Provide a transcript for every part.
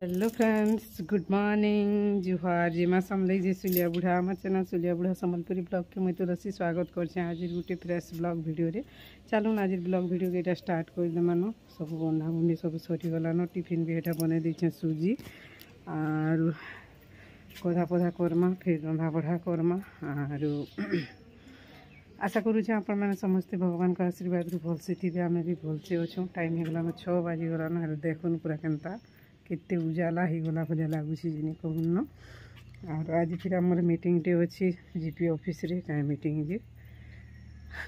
Hello friends, good morning जुहार जिमा समले जे सुलिया बुढ़ा आम चैनल सुलिया बुढ़ा सम्बलपुरी ब्लॉग के मुझे तुलसी स्वागत कर आज गोटे फ्रेश ब्लॉग वीडियो रे चलून आज ब्लॉग वीडियो के स्टार्ट कर देमान सब बंधा बुंदी सब सरीगलान टिफिन भी यहाँ बनई देछे सुजी आर गधा पधा करमा फिर रंधा बढ़ा करमा आर आशा करुचे आपण मैंने समस्ते भगवान का आशीर्वाद रु भलसे थे आम भी भलसे अच्छे टाइम हो गलान 6 बाजिगलान देखुन पूरा केनता केते उजाला ही गला भलिया लगुच जिनी कहून और आज फिर आमर मीटिंग टे अच्छी जीपी ऑफिस रे क्या मीटिंग जे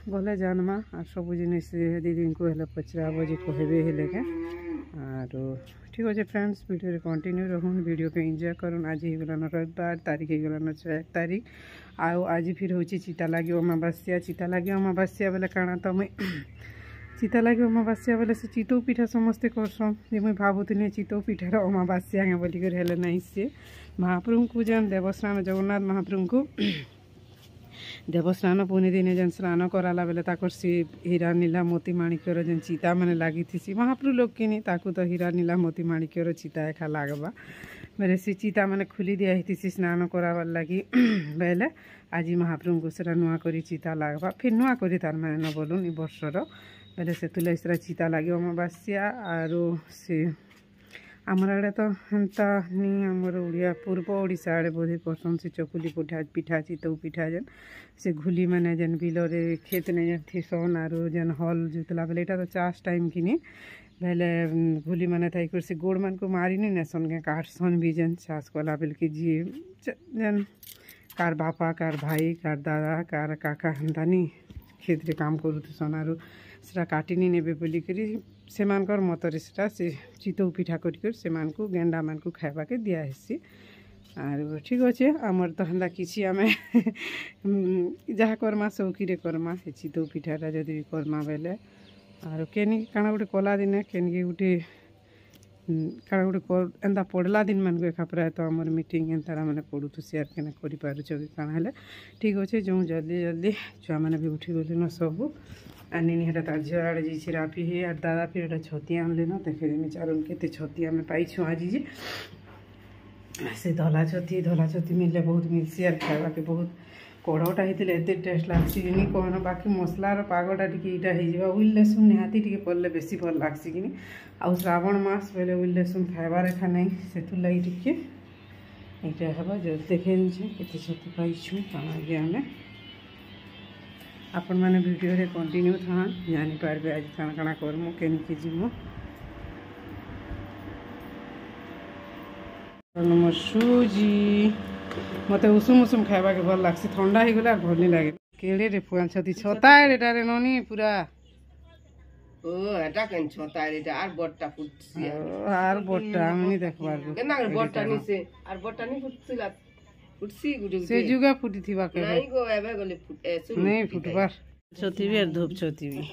गले जानमा और सब जिनिस दीदी को हेले पचराब जे कहबे हेले के और ठीक अच्छे फ्रेंड्स वीडियो कंटिन्यू रहून वीडियो के एंजॉय करूँ। आज ही गलान रविवार तारीख ही गलान 1 तारीख आज फिर हूँ चिता लगे अमावास्या बेले काଣା तो मुई चिता लगे अमावास्या बेले से चितौ पिठा समस्ते करसन जे मुई भावुनी चितौ पिठार अमावास्या है बोलिकर हेले नहीं से महाप्रभु को जेन देवस्नान जगन्नाथ महाप्रभु को देवस्नान पुनि दिन जेन स्नान कराला बेले ताकर से हीरा नीला मोती माणिक्यर जेन चिता माने लागी थी महाप्रभु लोग किनी ताकू तो हीरा नीला मोती माणिक्यर चिता एखा लागबा मेरे से चिता माने खुली दिया ही थी स्नान कराबार लगी बेले आज महाप्रभु को सेरा नुआ करी चिता लागबा फिर नुआ करी तार माने न बोलून इ वर्षर बेले से तुला इसरा चिता लगे अमावास्या आरो से आमर आड़े तो हेन्ता नहीं आमर उड़िया पूर्व ओडिशा आड़े बोधे करसन से चकुली पिठा चितौ पिठा जेन से घुली माने जेन बिलरे खेत ने जेन थीसन आरो जेन हल जुतला बेले एटा तो चाष टाइम किनी बेले घुली माने थाई कर से गोड़ मान को मारी नहीं नेसन के काटसन भी जेन चाष कला बेल के जी जेन कार बापा कार भाई कार दादा कार काका हेन्ता नहीं खेत रे काम करूथसन आरो सेटा काटिनी नेबे बोलिकरी सेमानकर मतरे सेटा से चितौ पिठा कर सेमानकु गेंडा मानकु खाइबा के दिया हेसी आर ठीक अच्छे आमर तो हेन्ता किछि आमे जहाँ करमा सौकी रे करमा चितौ पिठाटा जदि करमा बेले आर केनी काଣା गोटे कला दिने केनके गोटे काଣା गोटे एंता पड़ला दिन मानक एका प्राय तो आमर मीटिंग एंतारा माने पड़ुथु शेयर केना करि पारुछ कि काଣା हेले ठीक अच्छे जो जल्दी जल्दी छुआ माने भी उठी गले न सब आनी हेटा तार झील आड़े जी राफी है और दादा फिर एटा छतिया आनले न देखे देमी चारुन केते छतिया में पाइछु आज जी से धला छती मिलले बहुत मिलसी और खाइबा के बहुत कड़टा होते एते टेस्ट लागसी कि कहना बाकी मसलार पागटा टी इटा हो उइल लसुन निहाती टी पड़े बेसी भल लागसी कि आउ श्रावण मास बेले उइल लसुन खाइबार एखा नहीं से लगी टी यहाँ हम जो देखे केते छती पाइछु आगे आमे आपण मैंने वीडियो रे कंटिन्यू था जानी पारबे आज काଣା काଣା करमु केनके जिमु नमस्कार सुजी मते उषुम उषुम खाइबा के भल लागसी ठंडा ही गला भल नहीं लागे केड़े रे पुआन छती छता एटा रे ननी पूरा ओ एटा केन छता एटा आर बट्टा फुटसी आर बट्टा हमनी देखबार केना बट्टा नि से आर बट्टा नि फुटसीला फुटसी गुडे से जुगा फुटी थिबा के नहीं गो एबे गले फुट नहीं फुटबार छती भी धूप छती भी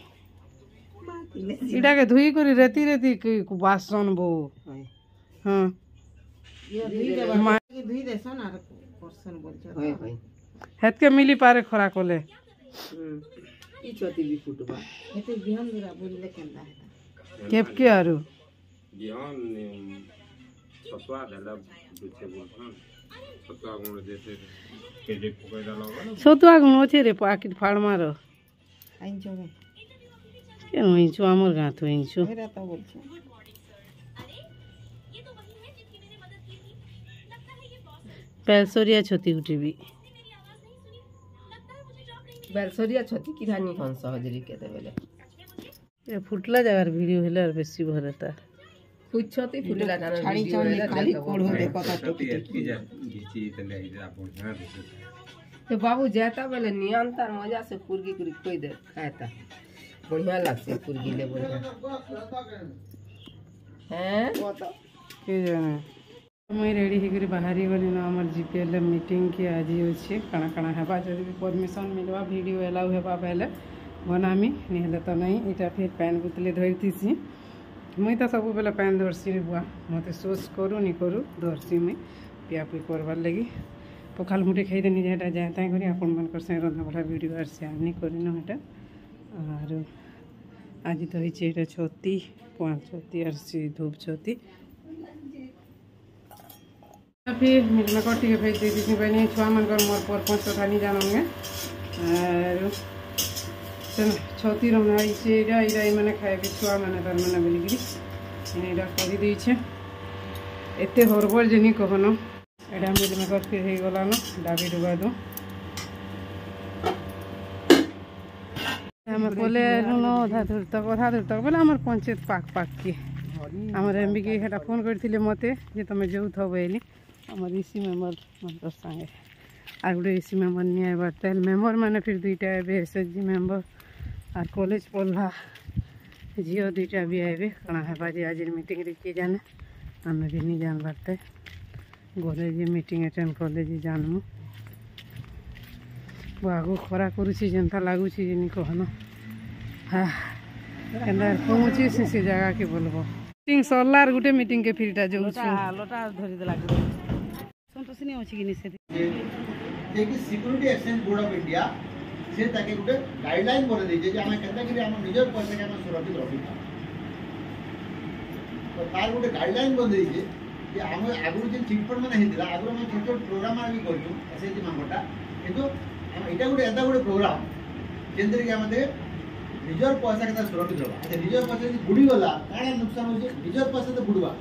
इटा के धुई करी रेती रेती को बासन बो हां धुई देसन आर परसन बोलछ होय होय हेत के मिली पारे खरा कोले ई छती भी फुटबा एते बिहान दुरा बोलले केनदा है केप के आरो बिहान छतवा ढला दुचे बोलछन छतवा गुण देते केजे पकैदा लगा छतवा गुण छे रे पाकिट फाड़ मारो आइन जोगे केन होइछु हमर गाथ होइछु हेरा त बोलछ पेलसोरिया छती उठीबी बेलसरिया छती कि धानी हन सहजरी के देबेले ए फुटला जगार वीडियो हेला बेसी भरता कुछ छती फुटला जाना छाड़ी छाड़ी खाली कोड़ हो देखो ता टोपी घिची तले इधर बढ़िया दिसता तो बाबू जाता बेले नियंतर मजा से कुरगी कुरी कोई दे खाता बढ़िया लागसे कुरगी ले बढ़िया हैं के जाने मुई रेडी होकर बाहरी गली ना हमर जीपीएल मीटिंग के आज अच्छे काଣା काଣା हेबा जदि भी परमिशन मिलवा वीडियो एलाउ हेबा पहले बनामी नहीं हेले तो नहीं इटा फिर पैन बुतले धरतीसी मुई तो सब बेले पैन धरसी रे बुआ मते सोच करू नहीं करू धरसी मुई पिया पुई करबार लगी पखाल मुठे खाई देनी जेटा जाए ताई करी आपण मानकर से रंधा बड़ा वीडियो आर शेयर नहीं करिनो हेटा और आज तो होइछे एटा छती 5 छती आर से धूप छती फिर मिलमेकर टी भेज देती बहनी छुआ मनकर मोर पर पाँच कथा नहीं जानूंगे छती रमना इटा मैंने खाए छुआ मैंने तार मैंने बोलिकी इटा कर एते हरबल जनी कहन एटा मिलमेकर फिर हो गलान डाबी डुबा दो आम पले अधा दूर तक बोले आम पंचायत पाक पाक के आम एमबी के फोन करते मत जे तुम जो थो बोली आम इसी मेम्बर मतलब सागे आर गोटे इसी मेम्बर नहीं आबार तेल मेम्बर मैंने फिर दुईटा ए एसएचजी मेम्बर आर कॉलेज पढ़ला झील दुईटा भी आए कणा है आज मीटिंग रे किए जाने आम भी नहीं जान पारते गले जे मीटिंग अटेंड कले जे जानमु आगु खरा करुची जनता लगुच कहन हाँ पहुँची से जगह के बोलबो मीटिंग सरलार गोटे मीटिंग के फिरटा जो लोटा धरिदेला संतोष नहीं अछि कि से security exchange board of India से ताके गोटे गाइडलाइन बने दे जे हम केनता कि हम निजर पैसा के हम सुरक्षित रखिता तो तार गोटे गाइडलाइन बने दे जे कि हम आगु जे चिट फंड माने हितला आगु हम छोट छोट प्रोग्राम भी करछु एसएचजी मामटा किंतु हम एटा गोटे एदा गोटे प्रोग्राम जेंदर कि हम निजर पैसा के सुरक्षित रखा अच्छा निजर पैसा यदि बुड़ी गला काଣା नुकसान हो निजर पैसा तो बुड़वा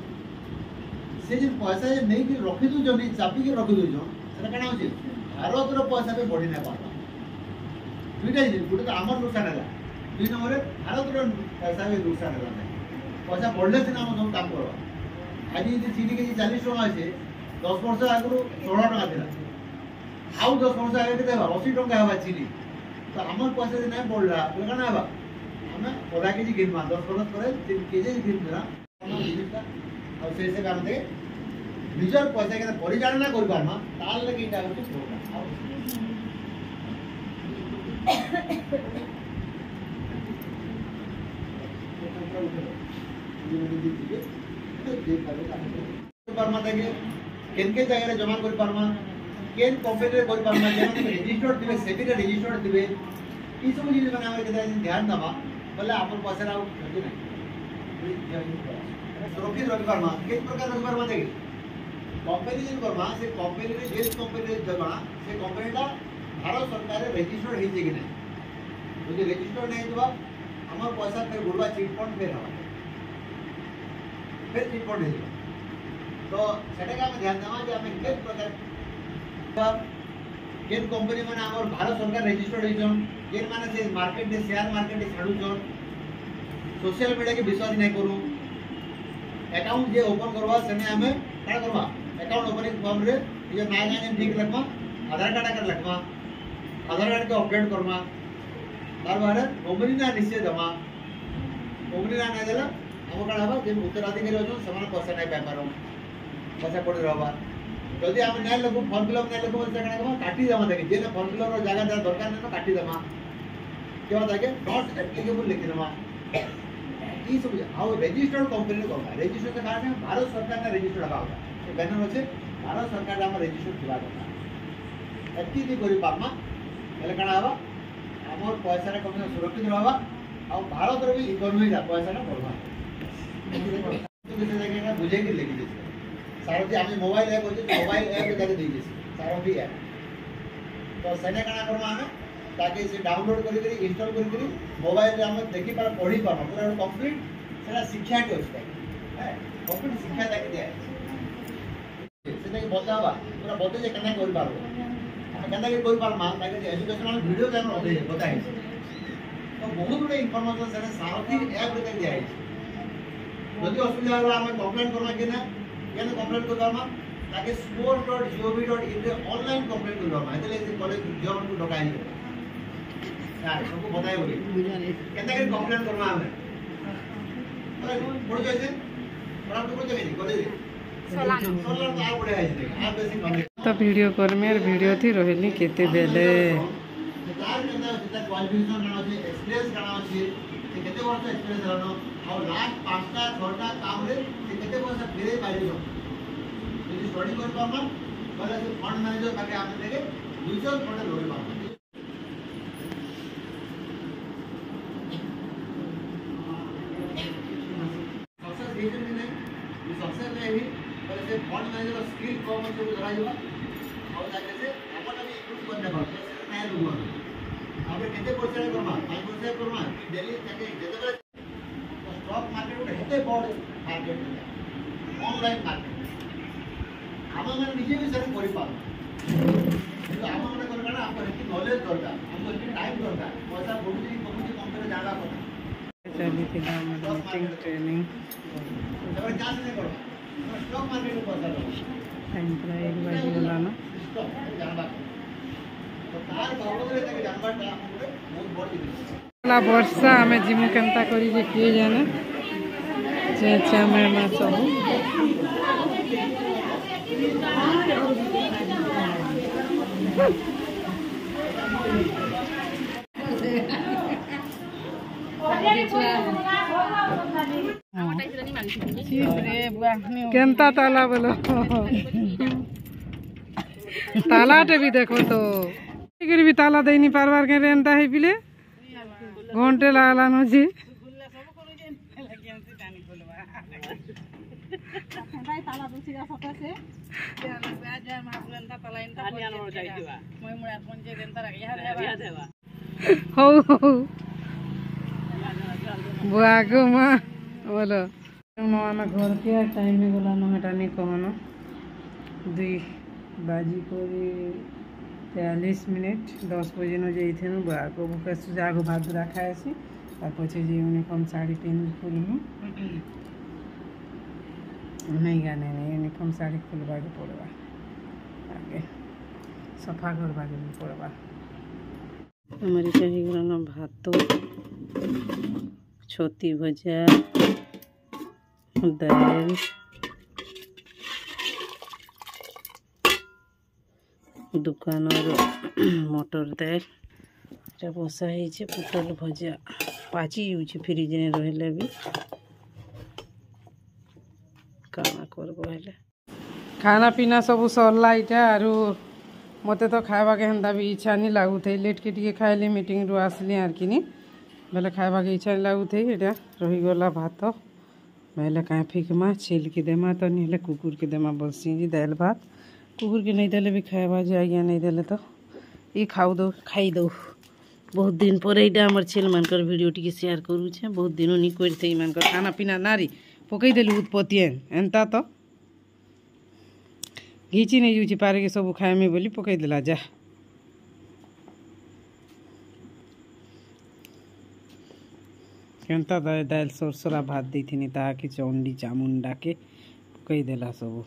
से जे पैसा जे नहीं कि रखि दु जनी चापी के रखि दु जो सेटा काଣା हो भारत रो पैसा पे बढ़ी ना पाता दुईटा जे गुटे तो हमर नुकसान है दुई नंबर भारत रो पैसा भी नुकसान है पैसा बढ़ले से हम सब काम करवा आज यदि चीनी के 40 टका আছে 10 वर्ष आगु 16 टका थिला आउ 10 वर्ष आगे के 80 टका हवा चीनी तो हमर पैसा जे नहीं बढ़ला तो काना हवा हमें आधा केजी गिनवा 10 वर्ष करे 3 केजी गिनला हम जिनिसटा और से काम दे निजर पैसा के परिचालना कर पारमा ताल लगे इटा होते प्रोग्राम केन के जगह जमा कर पारमा केन कंपनी रे कर पारमा जे रजिस्टर्ड दिबे सेबी रे रजिस्टर्ड दिबे ई सब जिनिस माने हमर के ध्यान दबा बोले अपन पैसा राउ होते नहीं सुरक्षित रख पारमा किस प्रकार रख पारमा देखि कंपनी जे करबा से कंपनी रे जे कंपनी रे जमा से कंपनीटा भारत सरकार रे रजिस्टर्ड हे जे कि नहीं যদি রেজিস্টার नहीं दिबा हमर पैसा फिर बुड़वा चिट फंड फिर हवा फिर चिट फंड है तो सेटा का हम ध्यान देवा जे हमें किस प्रकार केन कंपनी माने हमर भारत सरकार रजिस्टर्ड है जन केन माने से मार्केट में शेयर मार्केट में छाडू जन सोशल मीडिया के विश्वास नहीं करू अकाउंट जे ओपन करवा सने हमें का करवा अकाउंट ओपनिंग फॉर्म रे ये नाम नाम ठीक लिखवा आधार कार्ड कर लिखवा आधार कार्ड के अपडेट करवा बार बार कंपनी ना निश्चय जमा कंपनी ना नहीं देला हम का हबा जे उत्तराधिकारी हो समान पैसा नहीं पाए पारो पैसा पड़ी रहबा जल्दी हम नहीं लगो फॉर्म फिलअप नहीं लगो से का काटी जमा देके जे फॉर्म फिलअप रो जगह जगह दरकार नहीं तो काटी जमा केवा ताके नॉट एप्लीकेबल लिखि जमा ई सब हाउ रजिस्टर्ड कंपनी को रजिस्टर से कारण भारत सरकार ने रजिस्टर्ड हबा ये बैनर होचे भारत सरकार हम रजिस्टर्ड दिबा କଥା एती दी करी पामा एले काना हबा हमर पैसा रे कम सुरक्षित रहबा आ भारत रो भी इकोनॉमी रा पैसा ना बढ़वा तो किसे जगह बुझे के लेके दे सारथी हम मोबाइल ऐप होचे मोबाइल ऐप जाके दे दे सारथी ऐप तो सेने काना करबा हम ताकि से डाउनलोड करी करी इंस्टॉल करी करी मोबाइल रे हम देखि पर पढ़ी पाबो पूरा कंप्लीट सेना शिक्षा के होस्ता है कंप्लीट शिक्षा ताकि दे सेटा के बतावा पूरा बते जे कना कर पाबो हम कना के कोई पार मान ताकि एजुकेशनल वीडियो चैनल होते बताए तो बहुत बड़े इंफॉर्मेशन सेना सारथी ऐप रे दिया है यदि असुविधा होला हम कंप्लेंट करबा कि ना केन कंप्लेंट करबा ताकि sport.gov.in रे ऑनलाइन कंप्लेंट करबा एतले से कॉलेज जॉब को डकाई यार सबको बताए बोली केनता के कंप्लेंट करबा हमें अरे पड़ जाए बड़ा तो जगह नहीं कॉलेज सोलार तो आ पड़े है आ बेसी माने तो वीडियो कर में वीडियो थी रहली केते बेले तार केनता जिता क्वालिफिकेशन काना अछि एक्सपीरियंस काना अछि से केते वर्ष एक्सपीरियंस रहनो और लास्ट 5टा 6टा काम रे से केते वर्ष फेरे पाइलो यदि स्टडी कर पामा बोले से फंड मैनेजर ताके आप देके म्यूचुअल फंड लोन पामा सक्सेस रीजन में नहीं सक्सेस में ही बोले से फंड मैनेजर स्किल कम जो धरा जवा और जाके से अपन भी इंक्लूड करने पर नया लोग આપણે કેતે પરસેન્ટ કरमा 5% કरमा डेली जाके जेते स्टॉक मार्केट ଗୋଟେ हेते बड़ मार्केट ऑनलाइन मार्केट हम मन निजे भी सब करि पाऊ तो हम मन करना आपको हेती नॉलेज दरकार हमको हेती टाइम दरकार पैसा बढ़ुची कमुची कम करे जागा पता चली थी मीटिंग ट्रेनिंग तबरे क्या से करो स्टॉक मार्केट में पैसा दो टाइम पूरा 1 बजे होला ना स्टॉक जानबा तो तार बाबूरे तक जानबाटा हमरे बहुत बड़ जिनिस ला वर्षा हमें जिमु केनता करी जे किए जाने जे चामे मा सब केनता ताला बोलो ताला टे भी देखो तो भी ताला दे नहीं पारवार के रेंता है पिले घंटे लागला न जी हो बुआ को माँ बोलो मामा घर के टाइम में गला न हटा नहीं कहनो 2 बाजी को 43 मिनट 10 बजे न जाइथे बुआ को भूख जागो भात रखा है पछे जे यूनिफॉर्म साड़ी पिन खुलमु नहीं गाने नहीं यूनिफॉर्म साड़ी खुलवा के पड़वा आगे सफा करवा के पड़वा हमारी चाहिए गला भात तो छोटी भजा दाल दुकान मटर दाल बसा है पुटल भजा पाची फ्रिज ने रहे भी काना करबो हेले खाना पीना सब सरला इटा आरु मते तो खावा के हंदा भी इच्छा नहीं लागू थे लेट के टिके खाइली मीटिंग रु आसली आर किनी बेले खावा के इच्छा नहीं लागू थे एटा रही गला भात बेले काहे फिकमा छिल के देमा तो नहीं हेले कुकुर के देमा बलसी जी दाल भात कुकुर के नहीं देले भी खावा जाइया नहीं देले तो ई खाऊ दो खाई दो बहुत दिन पर एटा हमर छेल मानकर वीडियो टी शेयर करू छे बहुत दिन नहीं करते मानकर खाना पीना नारी पकई देली उत्पत्ति एंता तो घीची नहीं यूची पारे के सब खाए में बोली पकई देला जा केनता दाल सरसरा भात दी थी ताकि चौंडी चामुंडा के पकई देला सब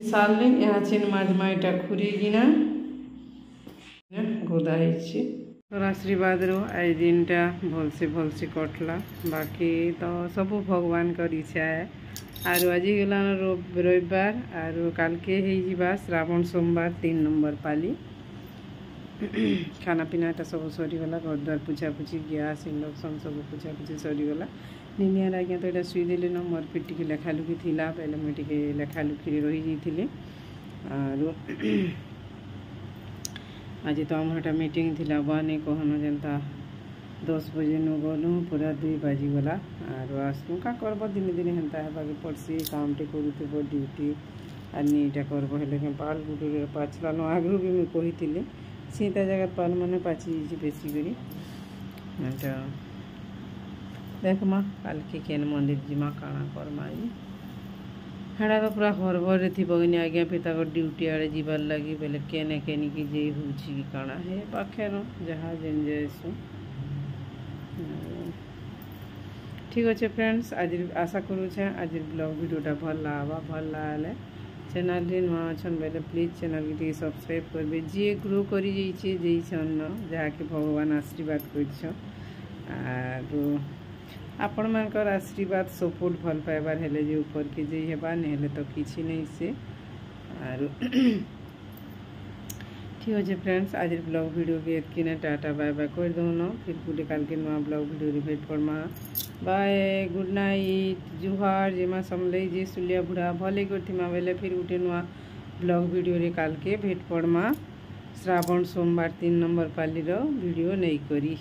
साल नहीं यहाँ छिन माजमा इटा खुरी गिना गोदा तोर आशीर्वाद रो आई दिन टा भलसे कटला बाकी तो सब भगवान कर इच्छा है आरो आज गला रविवार आरो काल के है श्रावण सोमवार 3 नंबर पाली खाना पीना टा सब सरीगला घर द्वार पूछा पूछी गैस इंडक्शन सब पूछा पूछी सरीगला निनियार आज्ञा तो यहाँ शुई देले न मोर पे टी लेखालुखी थिला पहले मुझे टी लेखालुखी रही जाइए आरो आज तो आम हटा मीटिंग थिला बने कहन जनता 10 बजे न गलु पूरा 2 बाजी गला आरो आसनु का करब दिन दिन हेंता है बाकी पड़सी काम टे करूथेब ड्यूटी आनी इटा करब हेले के पाल गुडे पाचला न आगु भी मैं कहिथिले सीता जगह पाल माने पाची बेसी करी एटा देख माँ काल के केन मंदिर जिमा काना करमा हेड़ा तो पूरा हरबर थी बगनी आज्ञा पिता को ड्यूटी आड़े जीवार लगी बेले केने केनी की जे होची की काना है पाखे न जहाँ जेन जैसु ठीक अच्छे फ्रेंड्स आज आशा करूँ आज ब्लॉग वीडियोटा भल लगे चैनल नुआ अच्छा बेले प्लीज चैनल के सब्सक्राइब करबे जी ग्रो करी जाइछन जहाँकि भगवान आशीर्वाद कर आपण मानकर आशीर्वाद सपोर्ट भल पाइबार हेले जे ऊपर के जे हेबा नहीं हेले तो किछि नहीं से आरो ठीक अच्छे फ्रेंड्स आज ब्लॉग वीडियो के एतकिने टाटा बाय बाय कर दो न फिर गुडे काल के नुआ ब्लॉग वीडियो रे भेट परमा बाय गुड नाइट जुहार जेमा समले जे सुलिया बुढ़ा भले करथिमा बेले फिर गुटे नुआ ब्लॉग वीडियो रे काल के भेट परमा श्रावण सोमवार 3 नंबर पाली रो वीडियो नहीं करी।